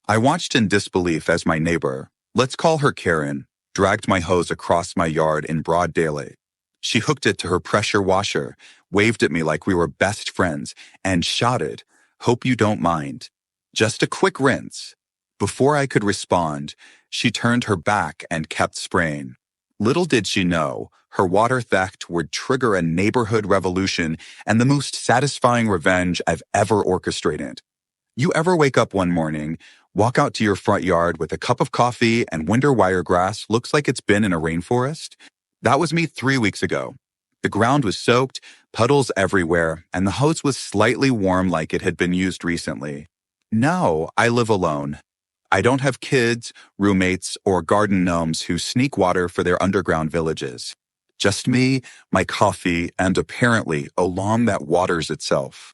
I watched in disbelief as my neighbor, let's call her Karen, dragged my hose across my yard in broad daylight. She hooked it to her pressure washer, waved at me like we were best friends, and shouted, "Hope you don't mind. Just a quick rinse." Before I could respond, she turned her back and kept spraying. Little did she know, her water theft would trigger a neighborhood revolution and the most satisfying revenge I've ever orchestrated. You ever wake up one morning, walk out to your front yard with a cup of coffee and wonder why your grass looks like it's been in a rainforest? That was me 3 weeks ago. The ground was soaked, puddles everywhere, and the hose was slightly warm like it had been used recently. No, I live alone. I don't have kids, roommates, or garden gnomes who sneak water for their underground villages. Just me, my coffee, and apparently a lawn that waters itself.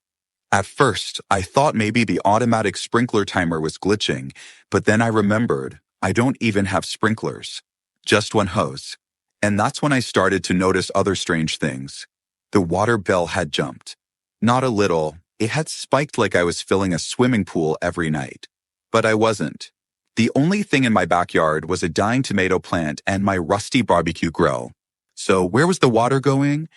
At first, I thought maybe the automatic sprinkler timer was glitching, but then I remembered I don't even have sprinklers. Just one hose. And that's when I started to notice other strange things. The water bill had jumped. Not a little, it had spiked like I was filling a swimming pool every night. But I wasn't. The only thing in my backyard was a dying tomato plant and my rusty barbecue grill. So where was the water going?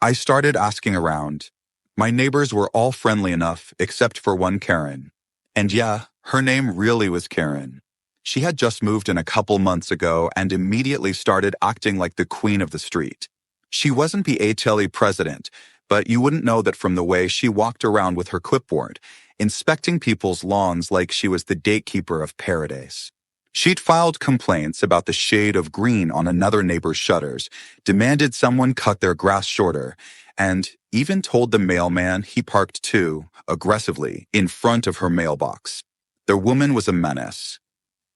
I started asking around. My neighbors were all friendly enough, except for one Karen. And yeah, her name really was Karen. She had just moved in a couple months ago and immediately started acting like the queen of the street. She wasn't the HOA president, but you wouldn't know that from the way she walked around with her clipboard, inspecting people's lawns like she was the gatekeeper of paradise. She'd filed complaints about the shade of green on another neighbor's shutters, demanded someone cut their grass shorter, and even told the mailman he parked too, aggressively, in front of her mailbox. The woman was a menace.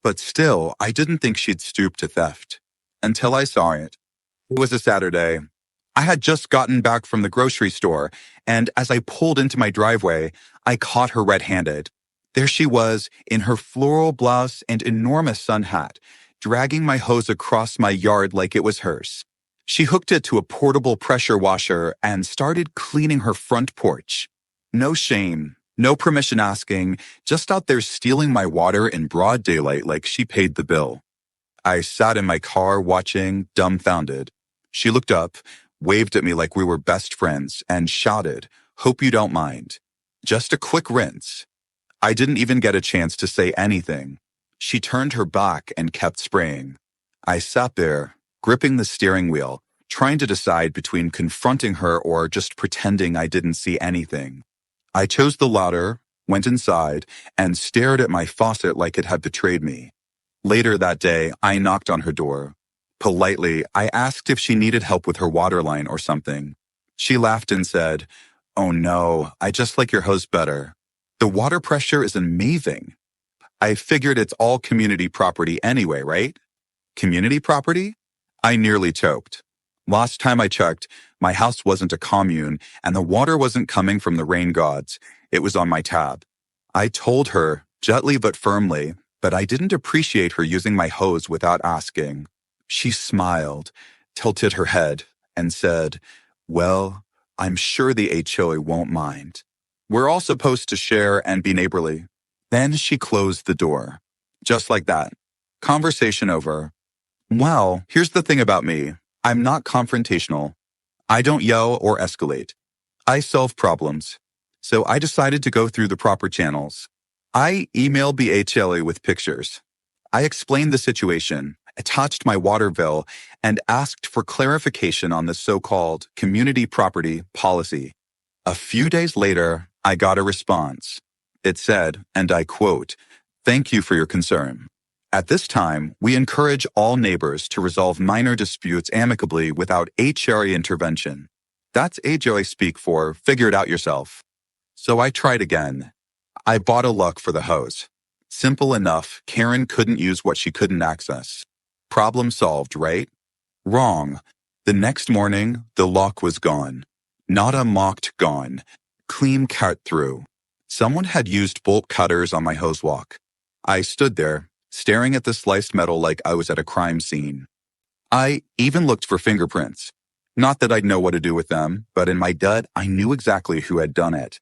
But still, I didn't think she'd stoop to theft. Until I saw it. It was a Saturday. I had just gotten back from the grocery store, and as I pulled into my driveway, I caught her red-handed. There she was, in her floral blouse and enormous sun hat, dragging my hose across my yard like it was hers. She hooked it to a portable pressure washer and started cleaning her front porch. No shame, no permission asking, just out there stealing my water in broad daylight like she paid the bill. I sat in my car watching, dumbfounded. She looked up, waved at me like we were best friends, and shouted, "Hope you don't mind. Just a quick rinse." I didn't even get a chance to say anything. She turned her back and kept spraying. I sat there, gripping the steering wheel, trying to decide between confronting her or just pretending I didn't see anything. I chose the latter, went inside, and stared at my faucet like it had betrayed me. Later that day, I knocked on her door. Politely, I asked if she needed help with her water line or something. She laughed and said, "Oh no, I just like your hose better. The water pressure is amazing." I figured it's all community property anyway, right? Community property? I nearly choked. Last time I checked, my house wasn't a commune, and the water wasn't coming from the rain gods. It was on my tab. I told her, gently but firmly, but I didn't appreciate her using my hose without asking. She smiled, tilted her head, and said, "Well, I'm sure the HOA won't mind. We're all supposed to share and be neighborly." Then she closed the door. Just like that. Conversation over. Well, here's the thing about me. I'm not confrontational. I don't yell or escalate. I solve problems. So I decided to go through the proper channels. I emailed the HOA with pictures. I explained the situation, attached my water bill, and asked for clarification on the so-called community property policy. A few days later, I got a response. It said, and I quote, "Thank you for your concern. At this time, we encourage all neighbors to resolve minor disputes amicably without HOA intervention." That's HOA speak for figure it out yourself. So I tried again. I bought a lock for the hose. Simple enough, Karen couldn't use what she couldn't access. Problem solved, right? Wrong. The next morning, the lock was gone. Not a mocked gone. Clean cut through. Someone had used bolt cutters on my hose walk. I stood there, staring at the sliced metal like I was at a crime scene. I even looked for fingerprints. Not that I'd know what to do with them, but in my gut, I knew exactly who had done it.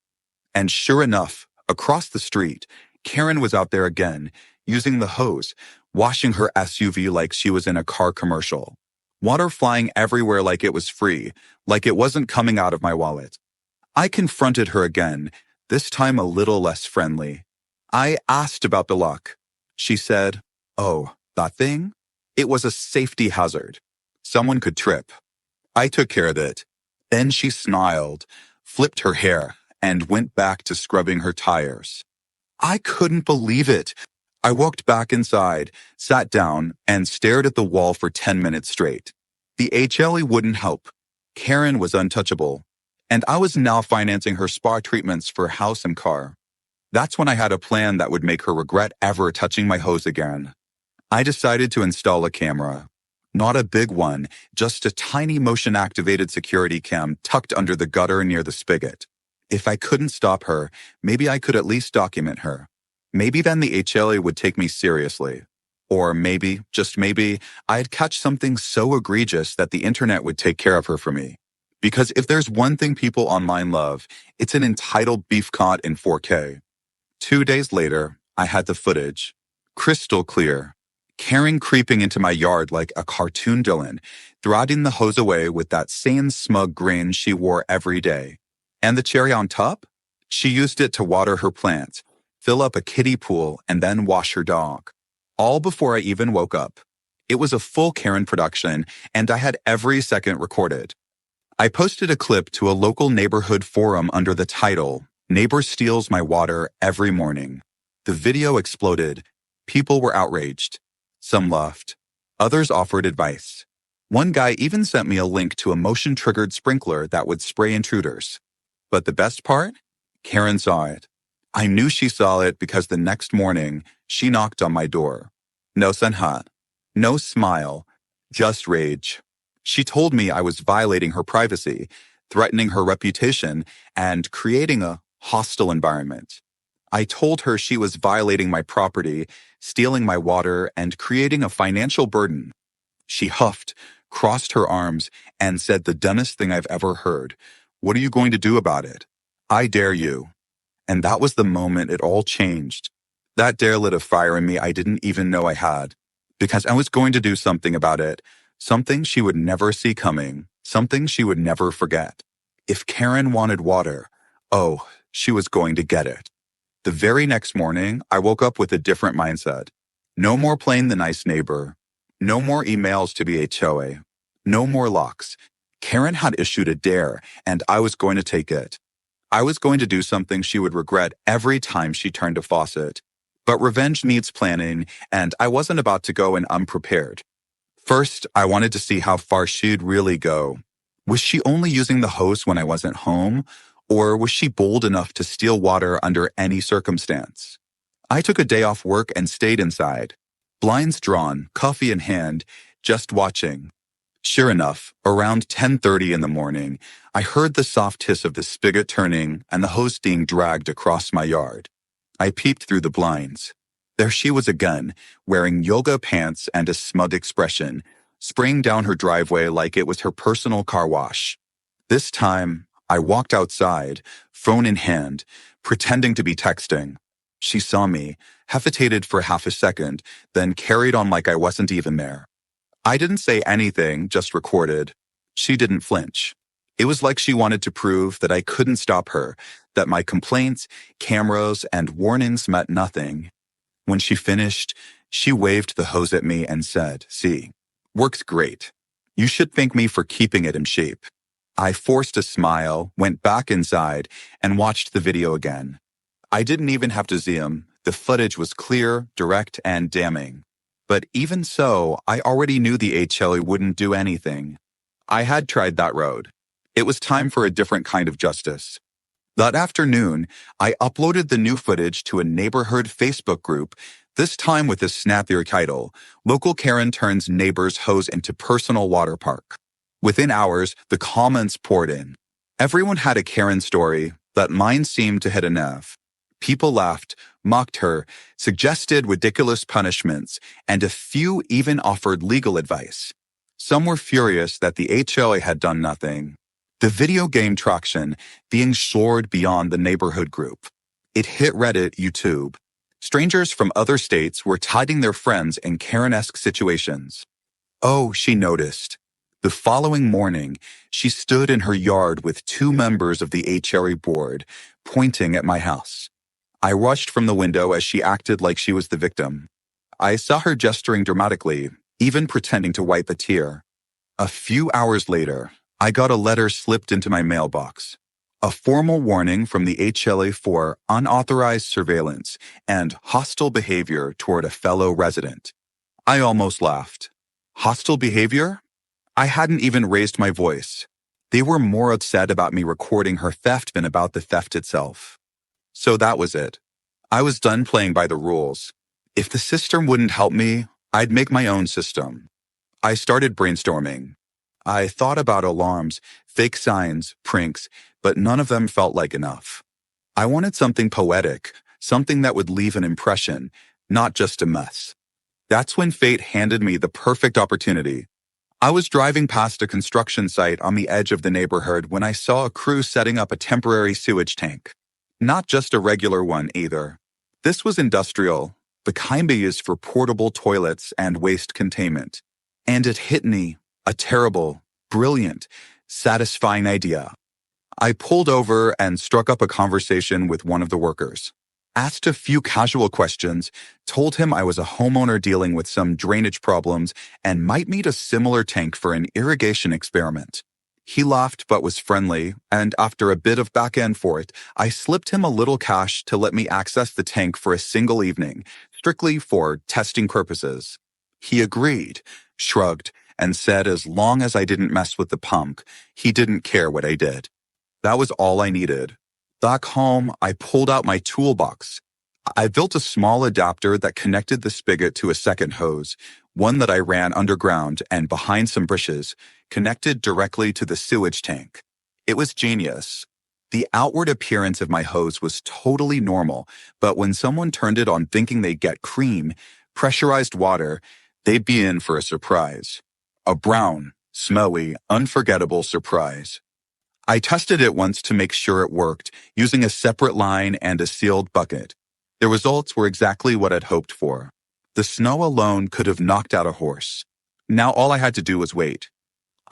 And sure enough, across the street, Karen was out there again, using the hose, washing her SUV like she was in a car commercial. Water flying everywhere like it was free, like it wasn't coming out of my wallet. I confronted her again, this time a little less friendly. I asked about the lock. She said, "Oh, that thing? It was a safety hazard. Someone could trip. I took care of it." Then she smiled, flipped her hair, and went back to scrubbing her tires. I couldn't believe it. I walked back inside, sat down, and stared at the wall for 10 minutes straight. The HOA wouldn't help. Karen was untouchable, and I was now financing her spa treatments for house and car. That's when I had a plan that would make her regret ever touching my hose again. I decided to install a camera. Not a big one, just a tiny motion-activated security cam tucked under the gutter near the spigot. If I couldn't stop her, maybe I could at least document her. Maybe then the HOA would take me seriously. Or maybe, just maybe, I'd catch something so egregious that the internet would take care of her for me. Because if there's one thing people online love, it's an entitled beef caught in 4K. 2 days later, I had the footage. Crystal clear. Karen creeping into my yard like a cartoon villain, throtting the hose away with that same smug grin she wore every day. And the cherry on top? She used it to water her plants, fill up a kiddie pool, and then wash her dog. All before I even woke up. It was a full Karen production, and I had every second recorded. I posted a clip to a local neighborhood forum under the title, "Neighbor Steals My Water Every Morning." The video exploded. People were outraged. Some laughed. Others offered advice. One guy even sent me a link to a motion-triggered sprinkler that would spray intruders. But the best part? Karen saw it. I knew she saw it because the next morning, she knocked on my door. No sanhat. No smile. Just rage. She told me I was violating her privacy, threatening her reputation, and creating a hostile environment. I told her she was violating my property, stealing my water, and creating a financial burden. She huffed, crossed her arms, and said the dumbest thing I've ever heard. "What are you going to do about it?" "I dare you." And that was the moment it all changed. That dare lit a fire in me I didn't even know I had. Because I was going to do something about it. Something she would never see coming. Something she would never forget. If Karen wanted water, oh, she was going to get it. The very next morning, I woke up with a different mindset. No more playing the nice neighbor. No more emails to the HOA. No more locks. Karen had issued a dare, and I was going to take it. I was going to do something she would regret every time she turned a faucet. But revenge needs planning, and I wasn't about to go in unprepared. First, I wanted to see how far she'd really go. Was she only using the hose when I wasn't home? Or was she bold enough to steal water under any circumstance? I took a day off work and stayed inside. Blinds drawn, coffee in hand, just watching. Sure enough, around 10:30 in the morning, I heard the soft hiss of the spigot turning and the hose being dragged across my yard. I peeped through the blinds. There she was again, wearing yoga pants and a smug expression, spraying down her driveway like it was her personal car wash. This time, I walked outside, phone in hand, pretending to be texting. She saw me, hesitated for half a second, then carried on like I wasn't even there. I didn't say anything, just recorded. She didn't flinch. It was like she wanted to prove that I couldn't stop her, that my complaints, cameras, and warnings meant nothing. When she finished, she waved the hose at me and said, "See, works great. You should thank me for keeping it in shape." I forced a smile, went back inside, and watched the video again. I didn't even have to zoom. The footage was clear, direct, and damning. But even so, I already knew the HOA wouldn't do anything. I had tried that road. It was time for a different kind of justice. That afternoon, I uploaded the new footage to a neighborhood Facebook group, this time with a snappier title, "Local Karen Turns Neighbor's Hose into Personal Water Park." Within hours, the comments poured in. Everyone had a Karen story, but mine seemed to hit a nerve. People laughed, mocked her, suggested ridiculous punishments, and a few even offered legal advice. Some were furious that the HOA had done nothing. The video gained traction, being soared beyond the neighborhood group. It hit Reddit, YouTube. Strangers from other states were tiding their friends in Karen-esque situations. Oh, she noticed. The following morning, she stood in her yard with two members of the HOA board, pointing at my house. I rushed from the window as she acted like she was the victim. I saw her gesturing dramatically, even pretending to wipe a tear. A few hours later, I got a letter slipped into my mailbox. A formal warning from the HOA for unauthorized surveillance and hostile behavior toward a fellow resident. I almost laughed. Hostile behavior? I hadn't even raised my voice. They were more upset about me recording her theft than about the theft itself. So that was it. I was done playing by the rules. If the system wouldn't help me, I'd make my own system. I started brainstorming. I thought about alarms, fake signs, pranks, but none of them felt like enough. I wanted something poetic, something that would leave an impression, not just a mess. That's when fate handed me the perfect opportunity. I was driving past a construction site on the edge of the neighborhood when I saw a crew setting up a temporary sewage tank. Not just a regular one either. This was industrial, the kind they use for portable toilets and waste containment. And it hit me, a terrible, brilliant, satisfying idea. I pulled over and struck up a conversation with one of the workers. Asked a few casual questions, told him I was a homeowner dealing with some drainage problems and might need a similar tank for an irrigation experiment. He laughed but was friendly, and after a bit of back and forth, I slipped him a little cash to let me access the tank for a single evening, strictly for testing purposes. He agreed, shrugged, and said as long as I didn't mess with the pump, he didn't care what I did. That was all I needed. Back home, I pulled out my toolbox. I built a small adapter that connected the spigot to a second hose, one that I ran underground and behind some bushes, connected directly to the sewage tank. It was genius. The outward appearance of my hose was totally normal, but when someone turned it on thinking they'd get cream, pressurized water, they'd be in for a surprise. A brown, smelly, unforgettable surprise. I tested it once to make sure it worked, using a separate line and a sealed bucket. The results were exactly what I'd hoped for. The snow alone could have knocked out a horse. Now all I had to do was wait.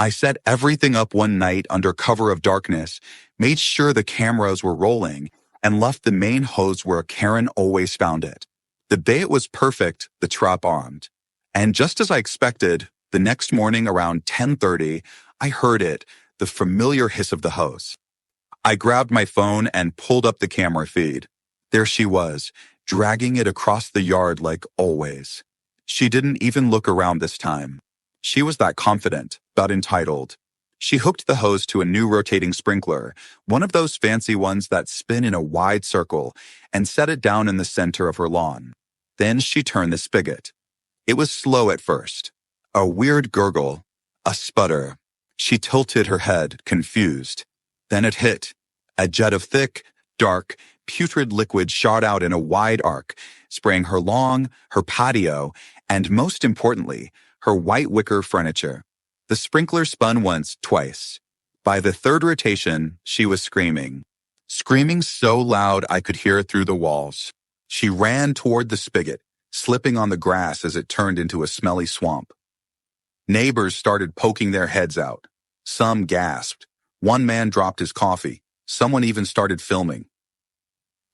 I set everything up one night under cover of darkness, made sure the cameras were rolling, and left the main hose where Karen always found it. The day it was perfect, the trap armed. And just as I expected, the next morning around 10:30, I heard it, the familiar hiss of the hose. I grabbed my phone and pulled up the camera feed. There she was, dragging it across the yard like always. She didn't even look around this time. She was that confident, that entitled. She hooked the hose to a new rotating sprinkler, one of those fancy ones that spin in a wide circle, and set it down in the center of her lawn. Then she turned the spigot. It was slow at first. A weird gurgle, a sputter. She tilted her head, confused. Then it hit. A jet of thick, dark, putrid liquid shot out in a wide arc, spraying her lawn, her patio, and most importantly, her white wicker furniture. The sprinkler spun once, twice. By the third rotation, she was screaming. Screaming so loud I could hear it through the walls. She ran toward the spigot, slipping on the grass as it turned into a smelly swamp. Neighbors started poking their heads out. Some gasped. One man dropped his coffee. Someone even started filming.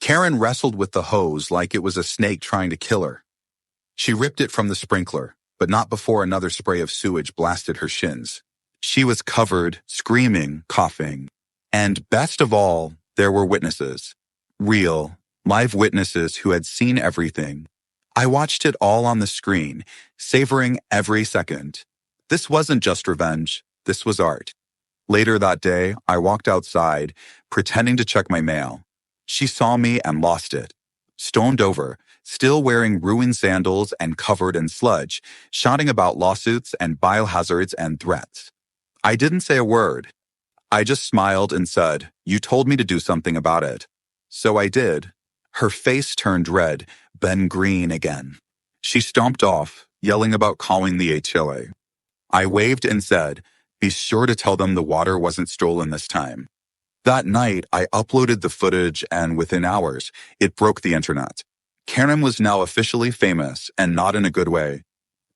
Karen wrestled with the hose like it was a snake trying to kill her. She ripped it from the sprinkler, but not before another spray of sewage blasted her shins. She was covered, screaming, coughing. And best of all, there were witnesses. Real, live witnesses who had seen everything. I watched it all on the screen, savoring every second. This wasn't just revenge. This was art. Later that day, I walked outside, pretending to check my mail. She saw me and lost it. Stormed over, still wearing ruined sandals and covered in sludge, shouting about lawsuits and biohazards and threats. I didn't say a word. I just smiled and said, "You told me to do something about it." So I did. Her face turned red, then green again. She stomped off, yelling about calling the HOA. I waved and said, "Be sure to tell them the water wasn't stolen this time." That night, I uploaded the footage and within hours, it broke the internet. Karen was now officially famous, and not in a good way.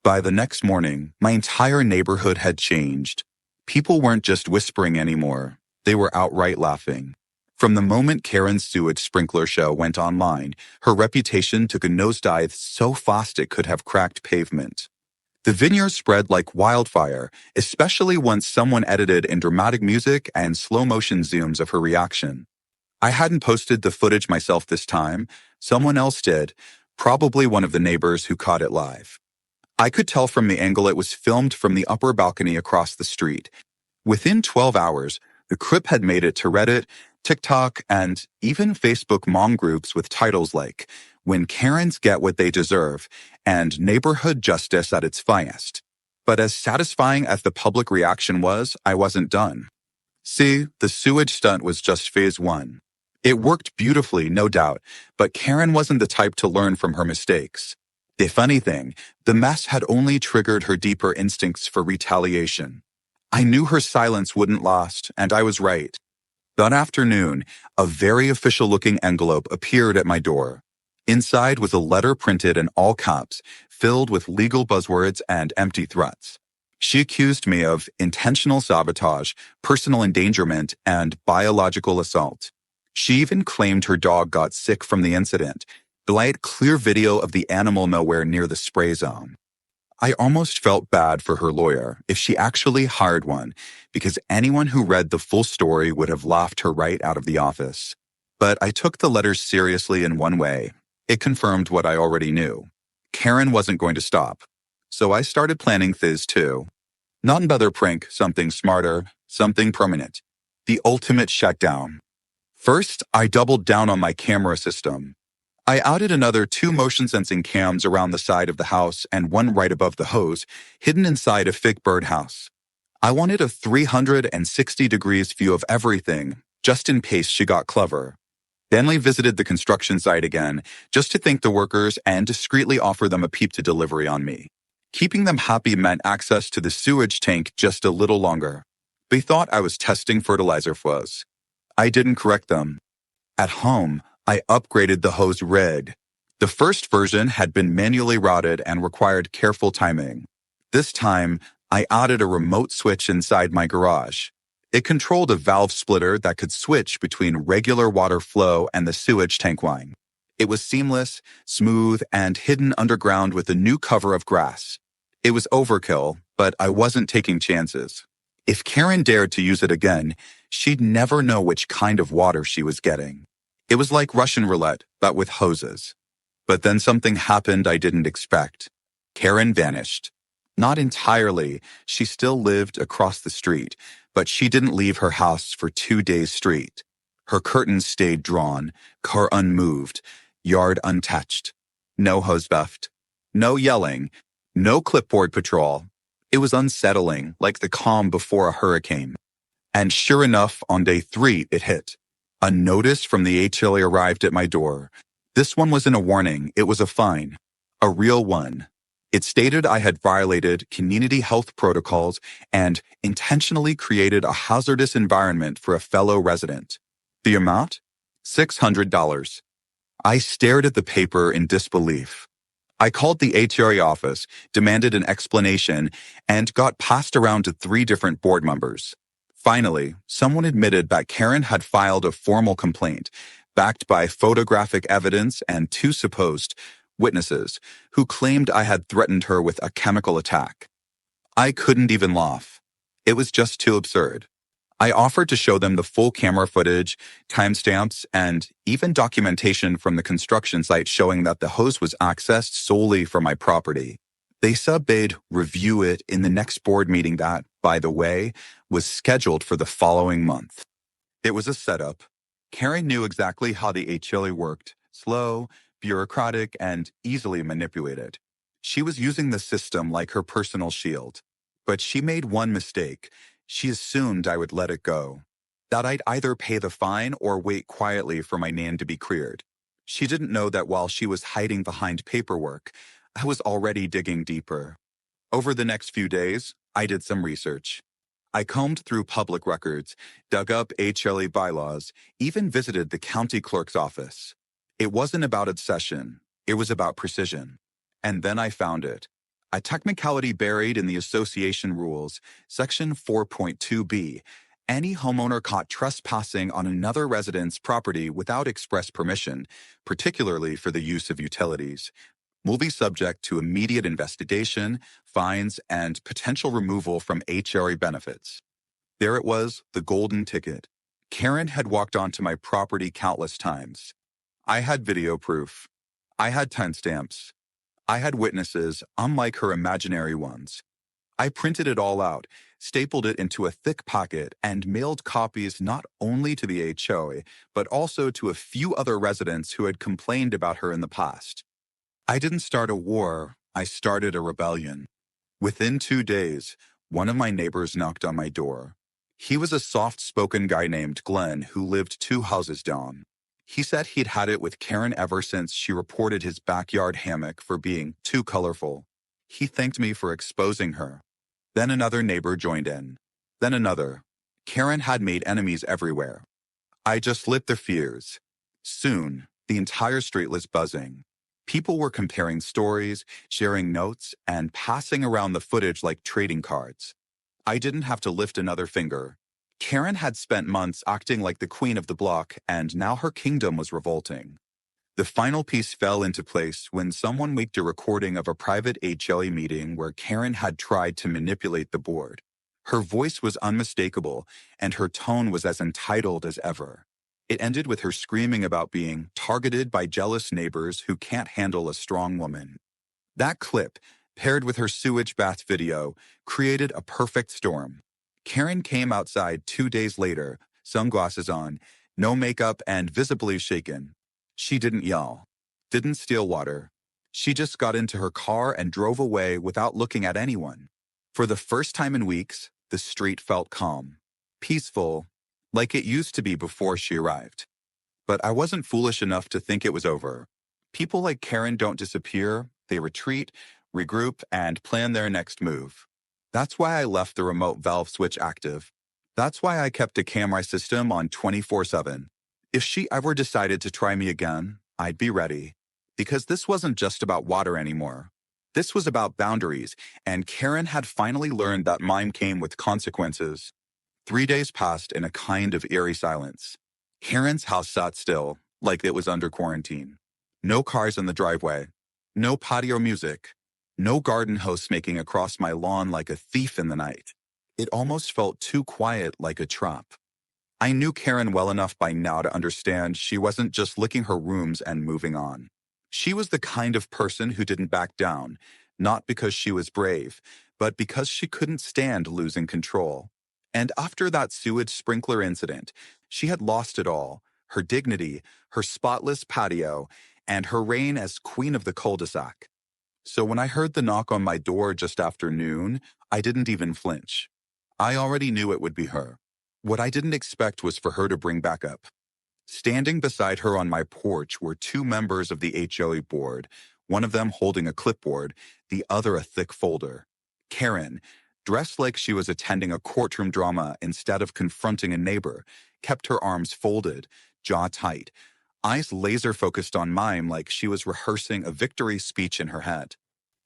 By the next morning, my entire neighborhood had changed. People weren't just whispering anymore. They were outright laughing. From the moment Karen's sewage sprinkler show went online, her reputation took a nosedive so fast it could have cracked pavement. The vineyard spread like wildfire, especially once someone edited in dramatic music and slow-motion zooms of her reaction. I hadn't posted the footage myself this time. Someone else did, probably one of the neighbors who caught it live. I could tell from the angle it was filmed from the upper balcony across the street. Within 12 hours, the clip had made it to Reddit, TikTok, and even Facebook mom groups with titles like "When Karens Get What They Deserve" and "Neighborhood Justice at its Finest." But as satisfying as the public reaction was, I wasn't done. See, the sewage stunt was just phase one. It worked beautifully, no doubt, but Karen wasn't the type to learn from her mistakes. The funny thing, the mess had only triggered her deeper instincts for retaliation. I knew her silence wouldn't last, and I was right. That afternoon, a very official-looking envelope appeared at my door. Inside was a letter printed in all caps, filled with legal buzzwords and empty threats. She accused me of intentional sabotage, personal endangerment, and biological assault. She even claimed her dog got sick from the incident, but I had clear video of the animal nowhere near the spray zone. I almost felt bad for her lawyer if she actually hired one, because anyone who read the full story would have laughed her right out of the office. But I took the letters seriously in one way. It confirmed what I already knew. Karen wasn't going to stop. So I started planning phase two. Not another prank, something smarter, something permanent. The ultimate shutdown. First, I doubled down on my camera system. I added another 2 motion-sensing cams around the side of the house and one right above the hose, hidden inside a fake birdhouse. I wanted a 360 degrees view of everything, just in case she got clever. Then I visited the construction site again, just to thank the workers and discreetly offer them a peep to delivery on me. Keeping them happy meant access to the sewage tank just a little longer. They thought I was testing fertilizer flows. I didn't correct them. At home, I upgraded the hose rig. The first version had been manually routed and required careful timing. This time, I added a remote switch inside my garage. It controlled a valve splitter that could switch between regular water flow and the sewage tank line. It was seamless, smooth, and hidden underground with a new cover of grass. It was overkill, but I wasn't taking chances. If Karen dared to use it again, she'd never know which kind of water she was getting. It was like Russian roulette, but with hoses. But then something happened I didn't expect. Karen vanished. Not entirely. She still lived across the street, but she didn't leave her house for 2 days straight. Her curtains stayed drawn, car unmoved, yard untouched. No hose theft. No yelling. No clipboard patrol. It was unsettling, like the calm before a hurricane. And sure enough, on day 3, it hit. A notice from the HOA arrived at my door. This one wasn't a warning, it was a fine. A real one. It stated I had violated community health protocols and intentionally created a hazardous environment for a fellow resident. The amount? $600. I stared at the paper in disbelief. I called the HOA office, demanded an explanation, and got passed around to 3 different board members. Finally, someone admitted that Karen had filed a formal complaint, backed by photographic evidence and 2 supposed witnesses who claimed I had threatened her with a chemical attack. I couldn't even laugh. It was just too absurd. I offered to show them the full camera footage, timestamps, and even documentation from the construction site showing that the hose was accessed solely from my property. They subbade review it in the next board meeting that, by the way, was scheduled for the following month. It was a setup. Karen knew exactly how the HOA worked, slow, bureaucratic, and easily manipulated. She was using the system like her personal shield. But she made one mistake. She assumed I would let it go, that I'd either pay the fine or wait quietly for my name to be cleared. She didn't know that while she was hiding behind paperwork, I was already digging deeper. Over the next few days, I did some research. I combed through public records, dug up HOA bylaws, even visited the county clerk's office. It wasn't about obsession. It was about precision. And then I found it. A technicality buried in the association rules, Section 4.2b. Any homeowner caught trespassing on another resident's property without express permission, particularly for the use of utilities, will be subject to immediate investigation, fines, and potential removal from HOA benefits. There it was, the golden ticket. Karen had walked onto my property countless times. I had video proof. I had timestamps. I had witnesses, unlike her imaginary ones. I printed it all out, stapled it into a thick pocket, and mailed copies not only to the HOA, but also to a few other residents who had complained about her in the past. I didn't start a war, I started a rebellion. Within 2 days, one of my neighbors knocked on my door. He was a soft-spoken guy named Glenn who lived 2 houses down. He said he'd had it with Karen ever since she reported his backyard hammock for being too colorful. He thanked me for exposing her. Then another neighbor joined in. Then another. Karen had made enemies everywhere. I just lit their fears. Soon, the entire street was buzzing. People were comparing stories, sharing notes, and passing around the footage like trading cards. I didn't have to lift another finger. Karen had spent months acting like the queen of the block, and now her kingdom was revolting. The final piece fell into place when someone leaked a recording of a private HOA meeting where Karen had tried to manipulate the board. Her voice was unmistakable, and her tone was as entitled as ever. It ended with her screaming about being targeted by jealous neighbors who can't handle a strong woman. That clip, paired with her sewage bath video, created a perfect storm. Karen came outside 2 days later, sunglasses on, no makeup, and visibly shaken. She didn't yell, didn't steal water. She just got into her car and drove away without looking at anyone. For the first time in weeks, the street felt calm, peaceful, like it used to be before she arrived. But I wasn't foolish enough to think it was over. People like Karen don't disappear, they retreat, regroup, and plan their next move. That's why I left the remote valve switch active. That's why I kept a camera system on 24/7. If she ever decided to try me again, I'd be ready. Because this wasn't just about water anymore. This was about boundaries, and Karen had finally learned that mine came with consequences. 3 days passed in a kind of eerie silence. Karen's house sat still, like it was under quarantine. No cars in the driveway. No patio music. No garden hose making across my lawn like a thief in the night. It almost felt too quiet, like a trap. I knew Karen well enough by now to understand she wasn't just licking her wounds and moving on. She was the kind of person who didn't back down, not because she was brave, but because she couldn't stand losing control. And after that sewage sprinkler incident, she had lost it all: her dignity, her spotless patio, and her reign as queen of the cul-de-sac. So when I heard the knock on my door just after noon, I didn't even flinch. I already knew it would be her. What I didn't expect was for her to bring backup. Standing beside her on my porch were 2 members of the HOA board, one of them holding a clipboard, the other a thick folder. Karen, dressed like she was attending a courtroom drama instead of confronting a neighbor, kept her arms folded, jaw tight, eyes laser-focused on mine like she was rehearsing a victory speech in her head.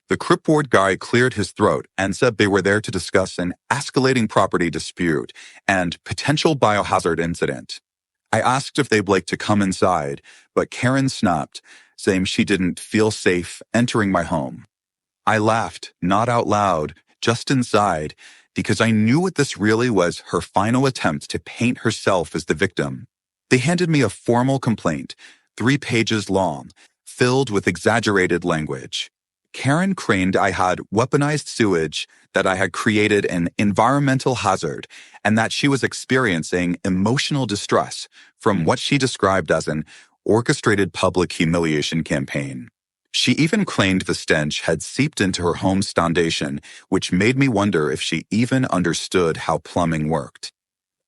The clipboard guy cleared his throat and said they were there to discuss an escalating property dispute and potential biohazard incident. I asked if they'd like to come inside, but Karen snapped, saying she didn't feel safe entering my home. I laughed, not out loud, just inside, because I knew what this really was: her final attempt to paint herself as the victim. They handed me a formal complaint, 3 pages long, filled with exaggerated language. Karen claimed I had weaponized sewage, that I had created an environmental hazard, and that she was experiencing emotional distress from what she described as an orchestrated public humiliation campaign. She even claimed the stench had seeped into her home's foundation, which made me wonder if she even understood how plumbing worked.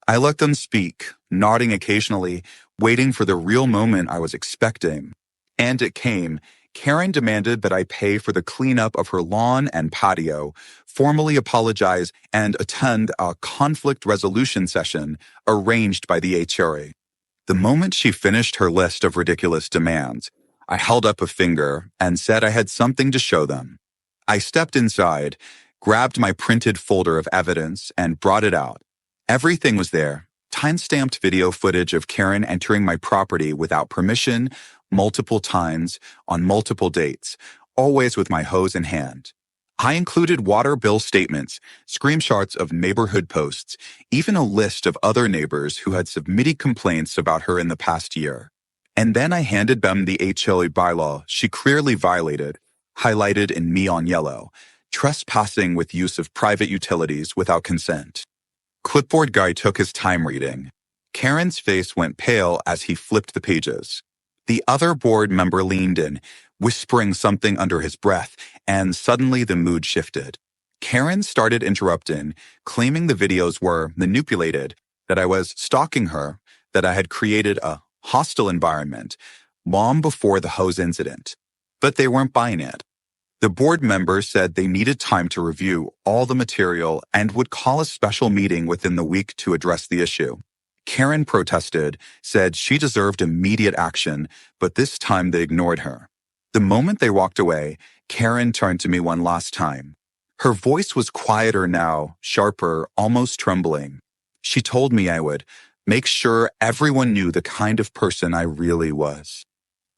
I let them speak, nodding occasionally, waiting for the real moment I was expecting. And it came. Karen demanded that I pay for the cleanup of her lawn and patio, formally apologize, and attend a conflict resolution session arranged by the HOA. The moment she finished her list of ridiculous demands, I held up a finger and said I had something to show them. I stepped inside, grabbed my printed folder of evidence, and brought it out. Everything was there. Time-stamped video footage of Karen entering my property without permission, multiple times, on multiple dates, always with my hose in hand. I included water bill statements, screenshots of neighborhood posts, even a list of other neighbors who had submitted complaints about her in the past year. And then I handed them the HOA bylaw she clearly violated, highlighted in neon yellow, trespassing with use of private utilities without consent. Clipboard guy took his time reading. Karen's face went pale as he flipped the pages. The other board member leaned in, whispering something under his breath, and suddenly the mood shifted. Karen started interrupting, claiming the videos were manipulated, that I was stalking her, that I had created a hostile environment long before the hose incident. But they weren't buying it. The board members said they needed time to review all the material and would call a special meeting within the week to address the issue. Karen protested, said she deserved immediate action, but this time they ignored her. The moment they walked away, Karen turned to me one last time. Her voice was quieter now, sharper, almost trembling. She told me I would make sure everyone knew the kind of person I really was.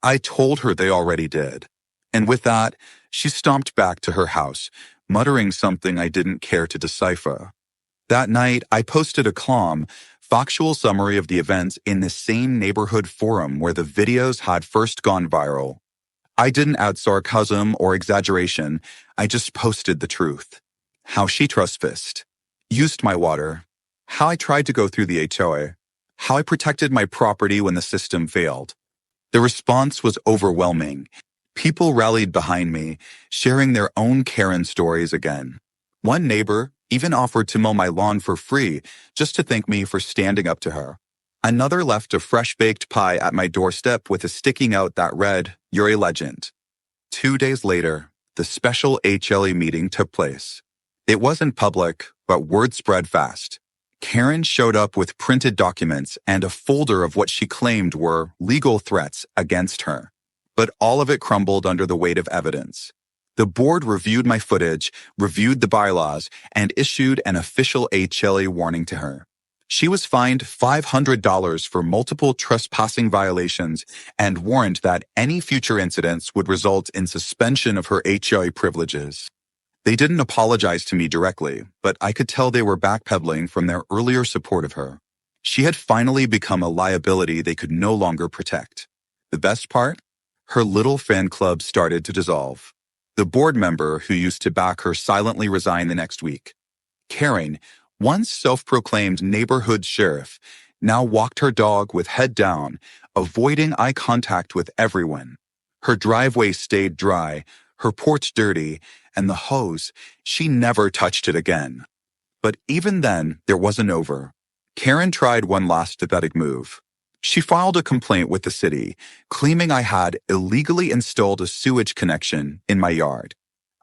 I told her they already did. And with that, she stomped back to her house, muttering something I didn't care to decipher. That night, I posted a calm, factual summary of the events in the same neighborhood forum where the videos had first gone viral. I didn't add sarcasm or exaggeration, I just posted the truth. How she trespassed, used my water, how I tried to go through the HOA, how I protected my property when the system failed. The response was overwhelming. People rallied behind me, sharing their own Karen stories again. One neighbor even offered to mow my lawn for free just to thank me for standing up to her. Another left a fresh-baked pie at my doorstep with a sticky note that read, "You're a legend." 2 days later, the special HLE meeting took place. It wasn't public, but word spread fast. Karen showed up with printed documents and a folder of what she claimed were legal threats against her. But all of it crumbled under the weight of evidence. The board reviewed my footage, reviewed the bylaws, and issued an official HLE warning to her. She was fined $500 for multiple trespassing violations and warned that any future incidents would result in suspension of her HOA privileges. They didn't apologize to me directly, but I could tell they were backpedaling from their earlier support of her. She had finally become a liability they could no longer protect. The best part? Her little fan club started to dissolve. The board member who used to back her silently resigned the next week. Karen, once self-proclaimed neighborhood sheriff, now walked her dog with head down, avoiding eye contact with everyone. Her driveway stayed dry, her porch dirty, and the hose, she never touched it again. But even then, there wasn't over. Karen tried one last pathetic move. She filed a complaint with the city, claiming I had illegally installed a sewage connection in my yard.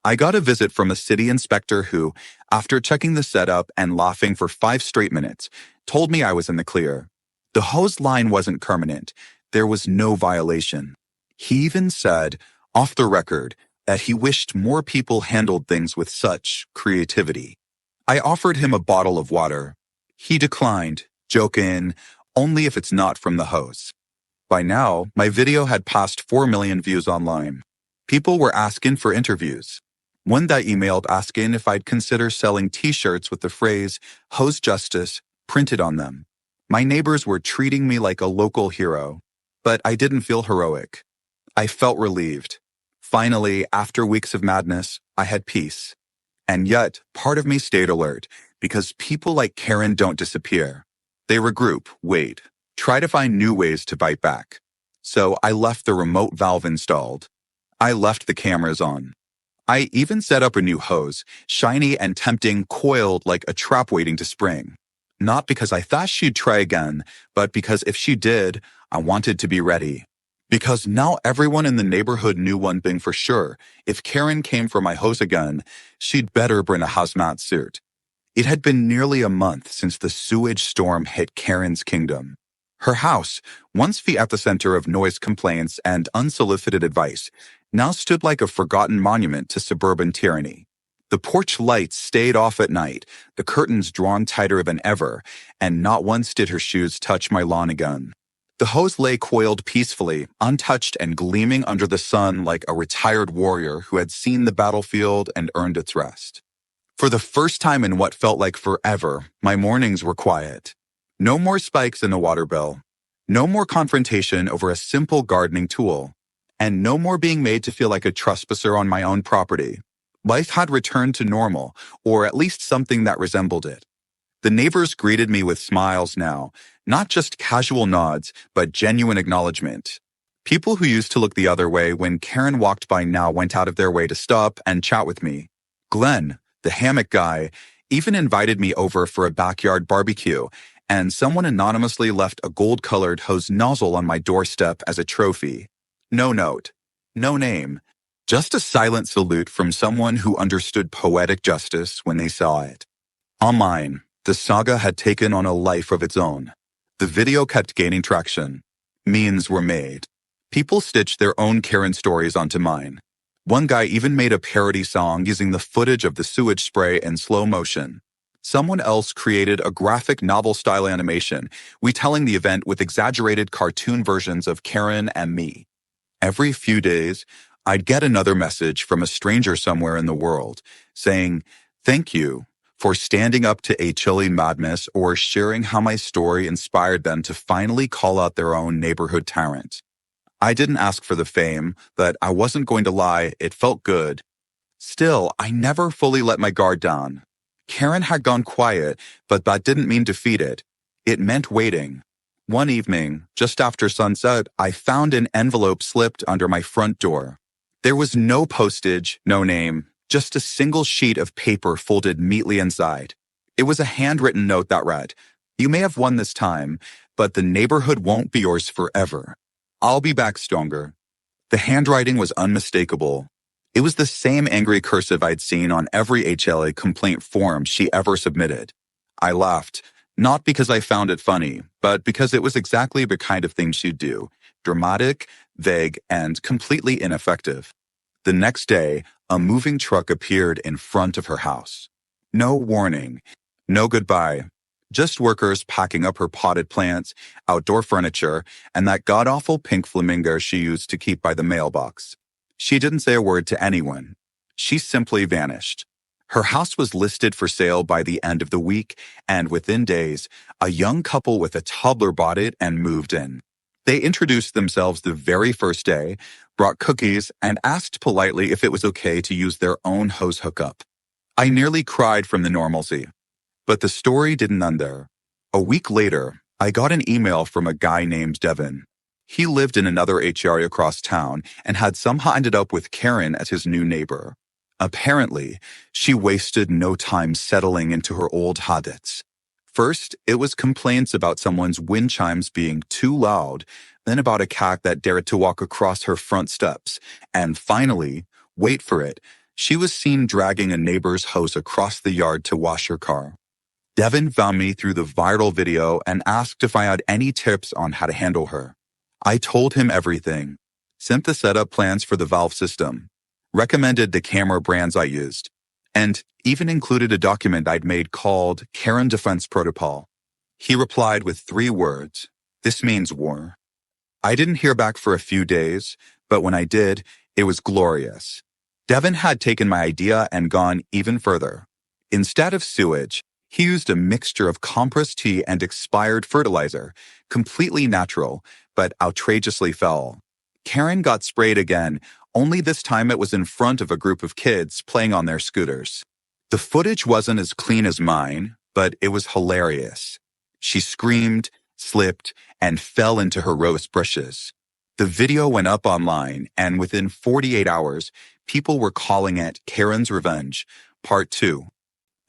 I got a visit from a city inspector who, after checking the setup and laughing for 5 straight minutes, told me I was in the clear. The hose line wasn't permanent. There was no violation. He even said, off the record, that he wished more people handled things with such creativity. I offered him a bottle of water. He declined, joking, only if it's not from the hose. By now, my video had passed 4 million views online. People were asking for interviews. One that emailed asking if I'd consider selling t-shirts with the phrase, "Hose Justice," printed on them. My neighbors were treating me like a local hero, but I didn't feel heroic. I felt relieved. Finally, after weeks of madness, I had peace. And yet, part of me stayed alert, because people like Karen don't disappear. They regroup, wait, try to find new ways to bite back. So I left the remote valve installed. I left the cameras on. I even set up a new hose, shiny and tempting, coiled like a trap waiting to spring. Not because I thought she'd try again, but because if she did, I wanted to be ready. Because now everyone in the neighborhood knew one thing for sure. If Karen came for my hose again, she'd better bring a hazmat suit. It had been nearly a month since the sewage storm hit Karen's kingdom. Her house, once the epicenter of noise complaints and unsolicited advice, now stood like a forgotten monument to suburban tyranny. The porch lights stayed off at night, the curtains drawn tighter than ever, and not once did her shoes touch my lawn again. The hose lay coiled peacefully, untouched and gleaming under the sun like a retired warrior who had seen the battlefield and earned its rest. For the first time in what felt like forever, my mornings were quiet. No more spikes in the water bill. No more confrontation over a simple gardening tool. And no more being made to feel like a trespasser on my own property. Life had returned to normal, or at least something that resembled it. The neighbors greeted me with smiles now, not just casual nods, but genuine acknowledgement. People who used to look the other way when Karen walked by now went out of their way to stop and chat with me. Glenn, the hammock guy, even invited me over for a backyard barbecue, and someone anonymously left a gold-colored hose nozzle on my doorstep as a trophy. No note, no name, just a silent salute from someone who understood poetic justice when they saw it. Online, the saga had taken on a life of its own. The video kept gaining traction. Memes were made. People stitched their own Karen stories onto mine. One guy even made a parody song using the footage of the sewage spray in slow motion. Someone else created a graphic novel-style animation, retelling the event with exaggerated cartoon versions of Karen and me. Every few days, I'd get another message from a stranger somewhere in the world saying, "Thank you for standing up to HOA madness," or sharing how my story inspired them to finally call out their own neighborhood tyrant. I didn't ask for the fame, but I wasn't going to lie, it felt good. Still, I never fully let my guard down. Karen had gone quiet, but that didn't mean defeated. It meant waiting. One evening, just after sunset, I found an envelope slipped under my front door. There was no postage, no name, just a single sheet of paper folded neatly inside. It was a handwritten note that read, "You may have won this time, but the neighborhood won't be yours forever. I'll be back stronger." The handwriting was unmistakable. It was the same angry cursive I'd seen on every HLA complaint form she ever submitted. I laughed, not because I found it funny, but because it was exactly the kind of thing she'd do. Dramatic, vague, and completely ineffective. The next day, a moving truck appeared in front of her house. No warning, no goodbye, just workers packing up her potted plants, outdoor furniture, and that god-awful pink flamingo she used to keep by the mailbox. She didn't say a word to anyone. She simply vanished. Her house was listed for sale by the end of the week, and within days, a young couple with a toddler bought it and moved in. They introduced themselves the very first day, brought cookies, and asked politely if it was okay to use their own hose hookup. I nearly cried from the normalcy. But the story didn't end there. A week later, I got an email from a guy named Devin. He lived in another HOA across town and had somehow ended up with Karen as his new neighbor. Apparently, she wasted no time settling into her old habits. First, it was complaints about someone's wind chimes being too loud, then about a cat that dared to walk across her front steps, and finally, wait for it, she was seen dragging a neighbor's hose across the yard to wash her car. Devin found me through the viral video and asked if I had any tips on how to handle her. I told him everything, sent the setup plans for the valve system, recommended the camera brands I used, and even included a document I'd made called Karen Defense Protocol. He replied with 3 words, "This means war." I didn't hear back for a few days, but when I did, it was glorious. Devin had taken my idea and gone even further. Instead of sewage, he used a mixture of compressed tea and expired fertilizer, completely natural, but outrageously foul. Karen got sprayed again, only this time it was in front of a group of kids playing on their scooters. The footage wasn't as clean as mine, but it was hilarious. She screamed, slipped, and fell into her rose bushes. The video went up online, and within 48 hours, people were calling it Karen's Revenge, Part 2.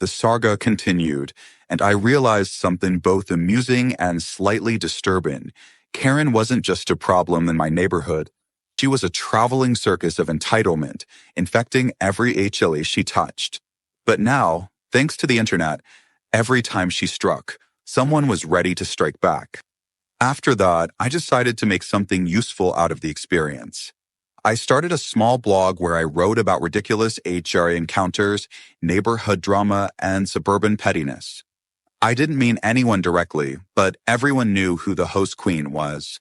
The saga continued, and I realized something both amusing and slightly disturbing. Karen wasn't just a problem in my neighborhood. She was a traveling circus of entitlement, infecting every HLA she touched. But now, thanks to the internet, every time she struck, someone was ready to strike back. After that, I decided to make something useful out of the experience. I started a small blog where I wrote about ridiculous HRA encounters, neighborhood drama, and suburban pettiness. I didn't mean anyone directly, but everyone knew who the host queen was.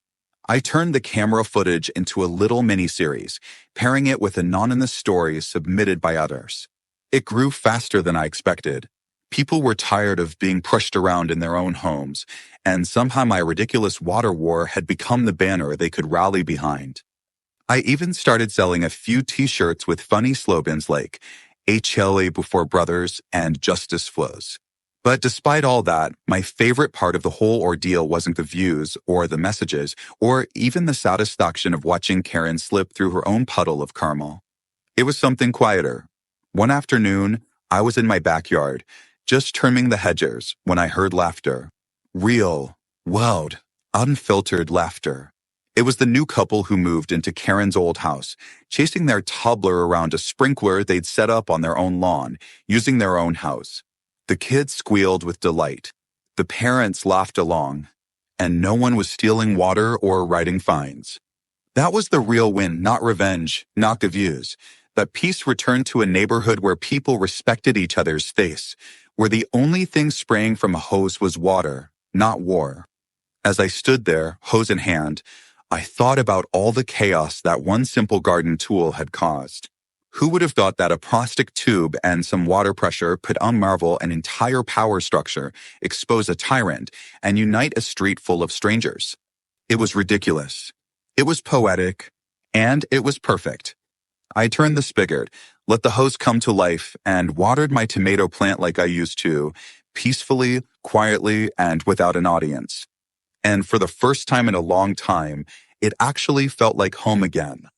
I turned the camera footage into a little mini-series, pairing it with anonymous stories submitted by others. It grew faster than I expected. People were tired of being pushed around in their own homes, and somehow my ridiculous water war had become the banner they could rally behind. I even started selling a few t-shirts with funny slogans like HLA before brothers and justice flows. But despite all that, my favorite part of the whole ordeal wasn't the views or the messages or even the satisfaction of watching Karen slip through her own puddle of caramel. It was something quieter. One afternoon, I was in my backyard, just trimming the hedges when I heard laughter. Real, loud, unfiltered laughter. It was the new couple who moved into Karen's old house, chasing their toddler around a sprinkler they'd set up on their own lawn, using their own house. The kids squealed with delight. The parents laughed along, and no one was stealing water or writing fines. That was the real win, not revenge, not the views. That peace returned to a neighborhood where people respected each other's face, where the only thing spraying from a hose was water, not war. As I stood there, hose in hand, I thought about all the chaos that one simple garden tool had caused. Who would have thought that a plastic tube and some water pressure could unravel an entire power structure, expose a tyrant, and unite a street full of strangers? It was ridiculous. It was poetic, and it was perfect. I turned the spigot, let the hose come to life, and watered my tomato plant like I used to, peacefully, quietly, and without an audience. And for the first time in a long time, it actually felt like home again.